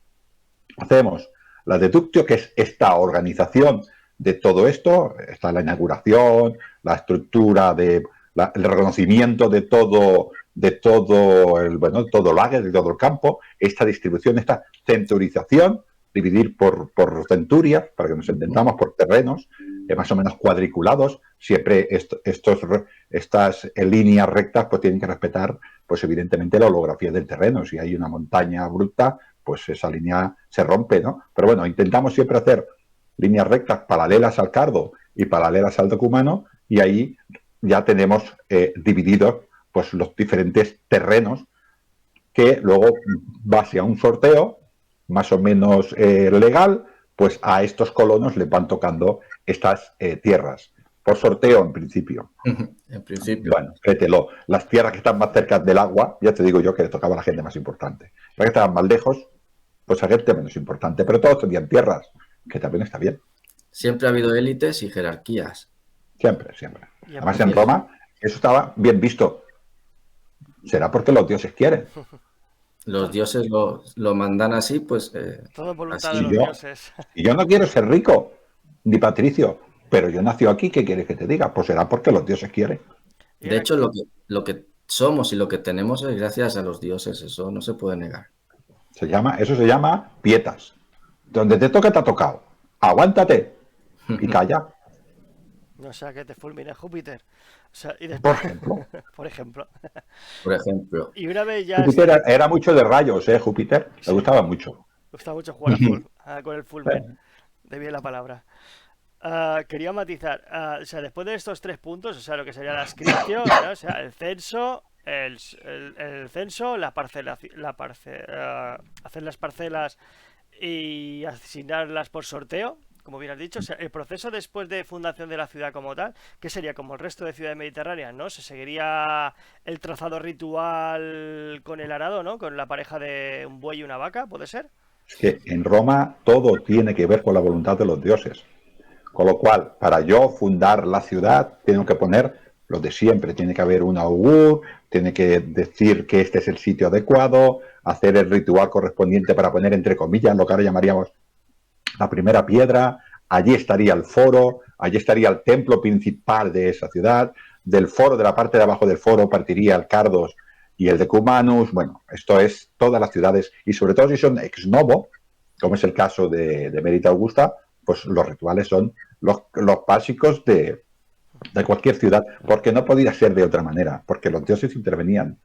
Hacemos la deductio, que es esta organización de todo esto, está la inauguración, la estructura el reconocimiento de todo todo el área, de todo el campo, esta distribución, esta centurización, dividir por centurias, para que nos entendamos, por terrenos, más o menos cuadriculados. Siempre estas líneas rectas pues tienen que respetar, pues evidentemente, la orografía del terreno. Si hay una montaña abrupta, pues esa línea se rompe, ¿no? Pero bueno, intentamos siempre hacer líneas rectas paralelas al cardo y paralelas al decumano, y ahí ya tenemos divididos pues los diferentes terrenos, que luego, base a un sorteo más o menos legal, pues a estos colonos les van tocando estas tierras. Por sorteo, en principio. En principio. Bueno, créetelo. Las tierras que están más cerca del agua, ya te digo yo que le tocaba a la gente más importante. Las que estaban más lejos, pues a gente menos importante. Pero todos tenían tierras, que también está bien. Siempre ha habido élites y jerarquías. Siempre, siempre. Además, en Roma, eso estaba bien visto. Será porque los dioses quieren. Los dioses lo mandan así, pues... Todo voluntad así. de los dioses. Y yo no quiero ser rico, ni patricio, pero yo nací aquí, ¿qué quieres que te diga? Pues será porque los dioses quieren. De hecho, lo que somos y lo que tenemos es gracias a los dioses, eso no se puede negar. Eso se llama pietas. Donde te toca, te ha tocado. Aguántate y calla. No sea que te fulmine Júpiter. O sea, y Por ejemplo. Por ejemplo. Por ejemplo. Y una vez ya... Júpiter era mucho de rayos, Júpiter. Sí. Le gustaba mucho. Me gusta mucho jugar con el fulmen. De bien la palabra. Quería matizar. O sea, después de estos 3 puntos, o sea, lo que sería la inscripción, ¿no? O sea, el censo, el censo, hacer las parcelas y asignarlas por sorteo, como bien has dicho. O sea, el proceso después de fundación de la ciudad como tal, que sería como el resto de ciudades mediterráneas, ¿no? Se seguiría el trazado ritual con el arado, ¿no? Con la pareja de un buey y una vaca, ¿puede ser? Es que en Roma todo tiene que ver con la voluntad de los dioses. Con lo cual, para yo fundar la ciudad, tengo que poner lo de siempre. Tiene que haber un augur, tiene que decir que este es el sitio adecuado, hacer el ritual correspondiente para poner, entre comillas, lo que ahora llamaríamos la primera piedra. Allí estaría el foro, allí estaría el templo principal de esa ciudad. Del foro, de la parte de abajo del foro, partiría el Cardos y el Decumanus. Bueno, esto es todas las ciudades, y sobre todo si son ex novo, como es el caso de Mérida Augusta, pues los rituales son los básicos de cualquier ciudad, porque no podía ser de otra manera, porque los dioses intervenían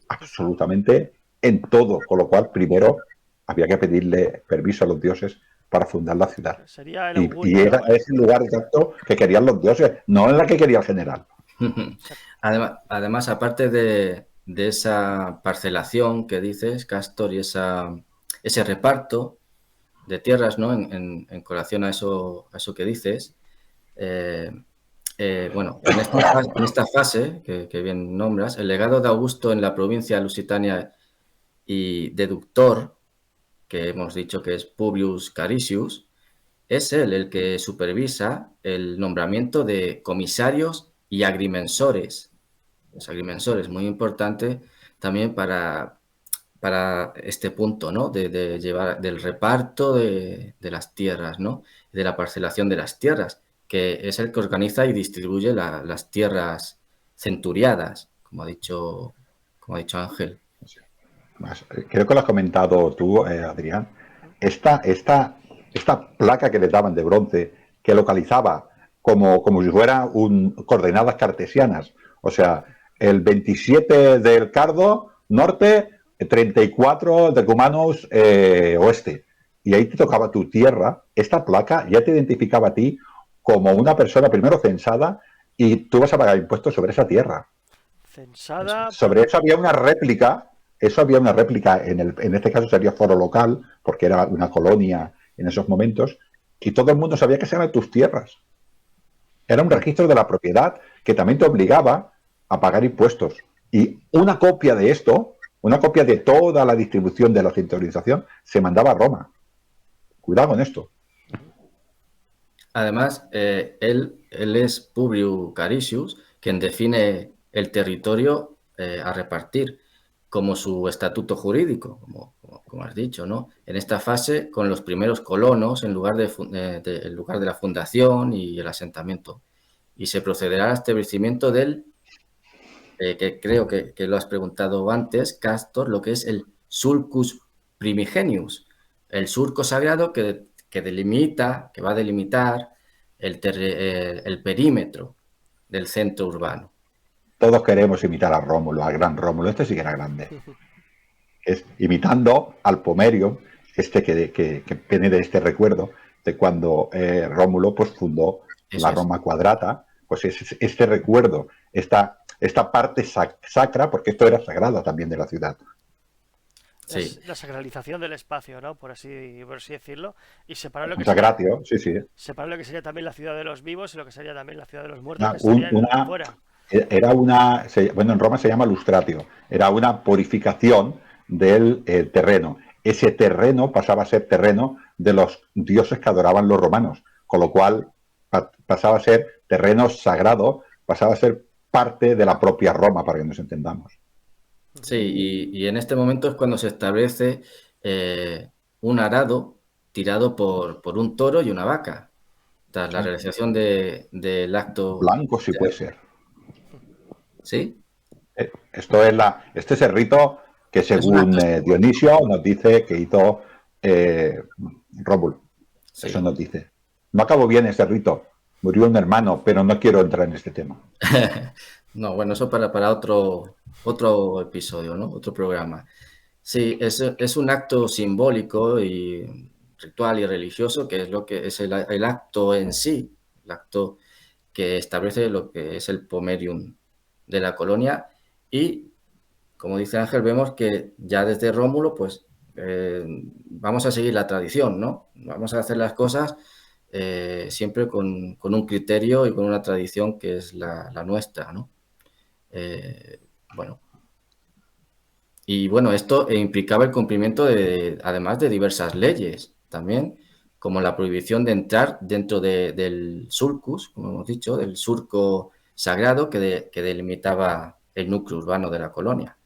absolutamente en todo, con lo cual primero había que pedirle permiso a los dioses para fundar la ciudad. Sería el augurio, y era ese lugar exacto que querían los dioses, no en la que quería el general. Además, aparte de esa parcelación que dices, Castor, y ese reparto de tierras, ¿no? En colación a eso que dices, bueno, en esta fase que bien nombras, el legado de Augusto en la provincia lusitania y deductor, que hemos dicho que es Publius Carisius, es él el que supervisa el nombramiento de comisarios y agrimensores. Los agrimensores, muy importante también para este punto, ¿no? De llevar del reparto de las tierras, ¿no? De la parcelación de las tierras, que es el que organiza y distribuye las tierras centuriadas, como ha dicho Ángel. Creo que lo has comentado tú, Adrián. Esta placa que les daban de bronce, que localizaba como si fuera coordenadas cartesianas, o sea, el 27 del Cardo norte, 34 de Cumanus oeste, y ahí te tocaba tu tierra. Esta placa ya te identificaba a ti como una persona primero censada, y tú vas a pagar impuestos sobre esa tierra. Censada. Sobre eso había una réplica. Eso había una réplica, en este caso sería foro local, porque era una colonia en esos momentos, y todo el mundo sabía que eran tus tierras. Era un registro de la propiedad que también te obligaba a pagar impuestos. Y una copia de esto, una copia de toda la distribución de la centralización, se mandaba a Roma. Cuidado con esto. Además, él es Publius Carisius, quien define el territorio a repartir. como su estatuto jurídico, como has dicho, ¿no? En esta fase, con los primeros colonos en lugar en lugar de la fundación y el asentamiento. Y se procederá al establecimiento del, que creo que lo has preguntado antes, Castor, lo que es el Sulcus Primigenius, el surco sagrado que delimita, que va a delimitar el perímetro del centro urbano. Todos queremos imitar a Rómulo, al gran Rómulo. Este sí que era grande. Es imitando al Pomerium, que viene de este recuerdo de cuando Rómulo pues fundó la Roma Quadrata. Pues es este recuerdo, esta parte sacra, porque esto era sagrada también de la ciudad. Sí. La sacralización del espacio, ¿no? Por así decirlo. Y separar lo que Sacratio, sí, sí. separar lo que sería también la ciudad de los vivos y lo que sería también la ciudad de los muertos, Una, que estarían fuera. Era una, bueno, en Roma se llama lustratio, era una purificación del terreno. Ese terreno pasaba a ser terreno de los dioses que adoraban los romanos, con lo cual pasaba a ser terreno sagrado, pasaba a ser parte de la propia Roma, para que nos entendamos. Sí, y en este momento es cuando se establece un arado tirado por un toro y una vaca, tras la realización del acto. Blanco sí puede ser. ¿Sí? Este es el rito que según Dionisio nos dice que hizo Rómulo. Sí. Eso nos dice. No acabó bien ese rito. Murió un hermano, pero no quiero entrar en este tema. No, bueno, eso para otro episodio, ¿no? Otro programa. Sí, es un acto simbólico y ritual y religioso, que es lo que es el acto en sí, el acto que establece lo que es el pomerium de la colonia. Y, como dice Ángel, vemos que ya desde Rómulo, pues vamos a seguir la tradición, ¿no? Vamos a hacer las cosas siempre con un criterio y con una tradición que es la nuestra, ¿no? Bueno. Y bueno, esto implicaba el cumplimiento además de diversas leyes también, como la prohibición de entrar dentro del sulcus, como hemos dicho, del surco sagrado que delimitaba el núcleo urbano de la colonia.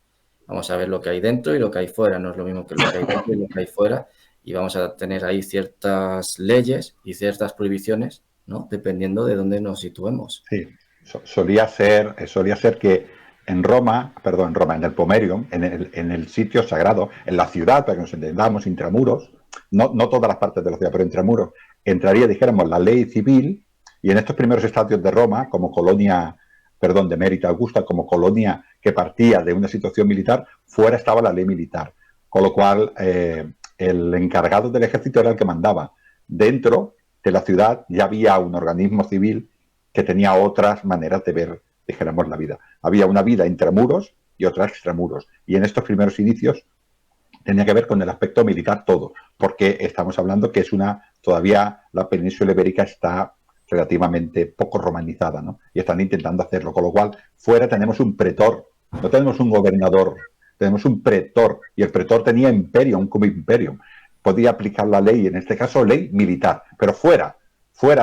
Vamos a ver lo que hay dentro y lo que hay fuera, no es lo mismo que lo que hay dentro y lo que hay fuera, y vamos a tener ahí ciertas leyes y ciertas prohibiciones, ¿no? Dependiendo de dónde nos situemos. Sí, solía ser que en el Pomerium, en el sitio sagrado, en la ciudad, para que nos entendamos, intramuros, no todas las partes de la ciudad, pero intramuros, entraría, dijéramos, la ley civil, y en estos primeros estadios de Roma, como colonia, de Mérita Augusta, como colonia que partía de una situación militar, fuera estaba la ley militar. Con lo cual, el encargado del ejército era el que mandaba. Dentro de la ciudad ya había un organismo civil que tenía otras maneras de ver, dijéramos, la vida. Había una vida intramuros y otra extramuros. Y en estos primeros inicios tenía que ver con el aspecto militar todo, porque estamos hablando que todavía la península ibérica está relativamente poco romanizada, ¿no? Y están intentando hacerlo, con lo cual fuera tenemos un pretor, no tenemos un gobernador, tenemos un pretor, y el pretor tenía imperium como imperium, podía aplicar la ley, en este caso ley militar, pero fuera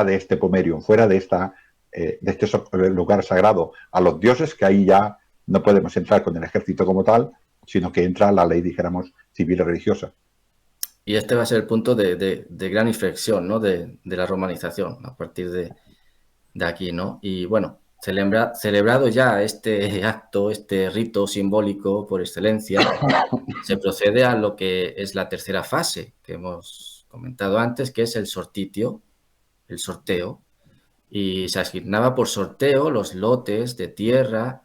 de este pomerium, fuera de este lugar sagrado a los dioses, que ahí ya no podemos entrar con el ejército como tal, sino que entra la ley, dijéramos, civil y religiosa. Y este va a ser el punto de gran inflexión, ¿no? De la romanización a partir de aquí, ¿no? Y bueno, celebrado ya este acto, este rito simbólico por excelencia, se procede a lo que es la tercera fase que hemos comentado antes, que es el sortitio, el sorteo, y se asignaba por sorteo los lotes de tierra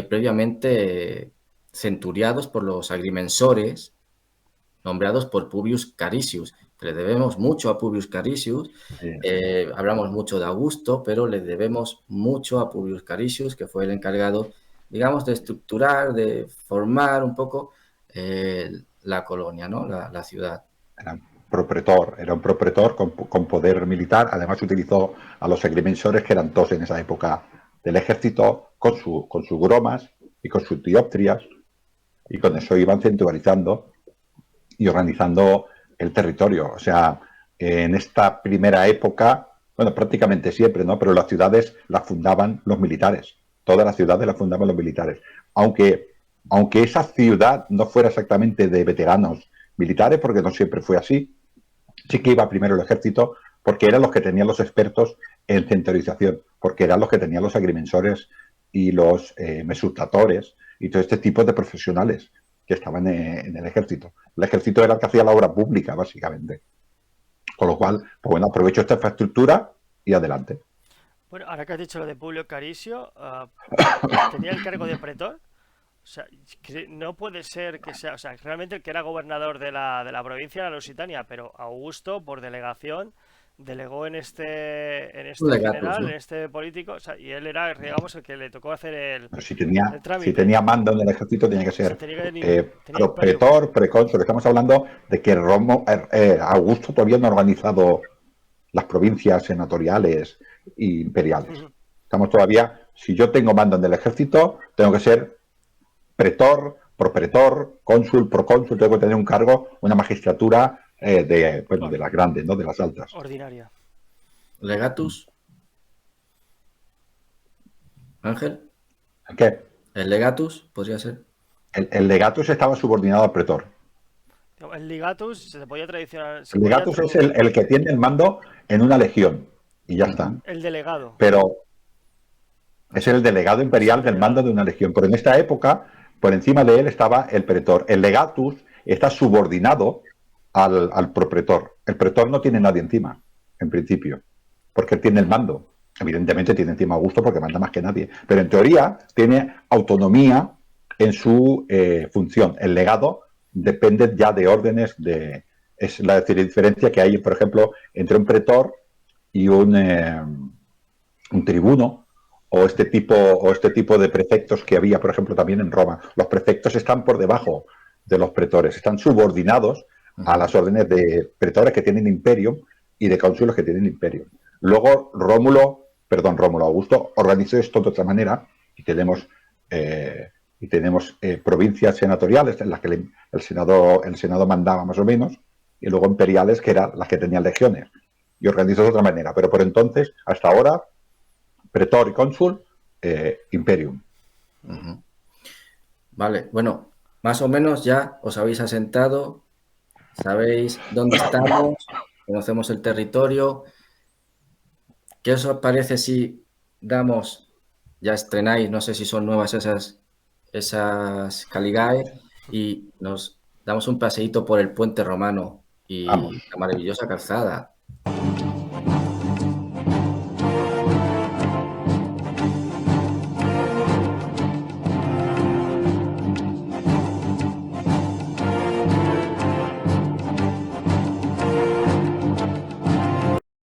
previamente centuriados por los agrimensores, nombrados por Publius Carisius, que le debemos mucho a Publius Carisius. Sí. Hablamos mucho de Augusto, pero le debemos mucho a Publius Carisius, que fue el encargado, digamos, de estructurar, de formar un poco la colonia, ¿no? La ciudad. Era un propretor con poder militar. Además utilizó a los agrimensores, que eran todos en esa época del ejército, con sus bromas y con sus dioptrias, y con eso iban centralizando y organizando el territorio. O sea, en esta primera época, bueno, prácticamente siempre, ¿no? Pero las ciudades las fundaban los militares. Todas las ciudades las fundaban los militares. Aunque aunque esa ciudad no fuera exactamente de veteranos militares, porque no siempre fue así, sí que iba primero el ejército, porque eran los que tenían los expertos en centralización, porque eran los que tenían los agrimensores y los mesustatores y todo este tipo de profesionales que estaban en el ejército. El ejército era el que hacía la obra pública, básicamente. Con lo cual, pues bueno, aprovecho esta infraestructura y adelante. Bueno, ahora que has dicho lo de Publio Caricio, tenía el cargo de pretor. O sea, no puede ser que sea, o sea, realmente el que era gobernador de la provincia era Lusitania, pero Augusto, por delegación, delegó en Un este legatus, general, en ¿no? este político, o sea, y él era, digamos, el que le tocó hacer Pero el si trámite. tenía mando en el ejército, tenía que O sea, ser tenía imperium. pretor, precónsul. Estamos hablando de que Augusto todavía no ha organizado las provincias senatoriales e imperiales. Estamos todavía, si yo tengo mando en el ejército, tengo que ser pretor, propretor, cónsul, procónsul, tengo que tener un cargo, una magistratura bueno, de las grandes, no de las altas. Ordinaria. Legatus, Ángel. ¿Qué? El legatus podría ser. El legatus estaba subordinado al pretor. El ligatus se podía tradicional, se El podía legatus es traducir. el que tiene el mando en una legión y ya está. El delegado. Pero es el delegado Es el imperial del mando delegado. de una legión. Pero en esta época, por encima de él estaba el pretor. El legatus está subordinado al propretor. El pretor no tiene nadie encima, en principio, porque él tiene el mando. Evidentemente tiene encima a Augusto porque manda más que nadie. Pero en teoría tiene autonomía en su función. El legado depende ya de órdenes de... Es la diferencia que hay, por ejemplo, entre un pretor y un tribuno o este tipo de prefectos que había, por ejemplo, también en Roma. Los prefectos están por debajo de los pretores, están subordinados a las órdenes de pretores que tienen imperio y de cónsules que tienen imperio. Luego Rómulo Augusto organizó esto de otra manera y tenemos provincias senatoriales en las que el Senado mandaba más o menos, y luego imperiales, que eran las que tenían legiones. Y organizó de otra manera. Pero por entonces, hasta ahora, pretor y cónsul, imperium. Vale, bueno, más o menos ya os habéis asentado, sabéis dónde estamos, conocemos el territorio. ¿Qué os parece si damos, ya estrenáis, no sé si son nuevas esas Caligae, y nos damos un paseíto por el puente romano y Vamos. la maravillosa calzada?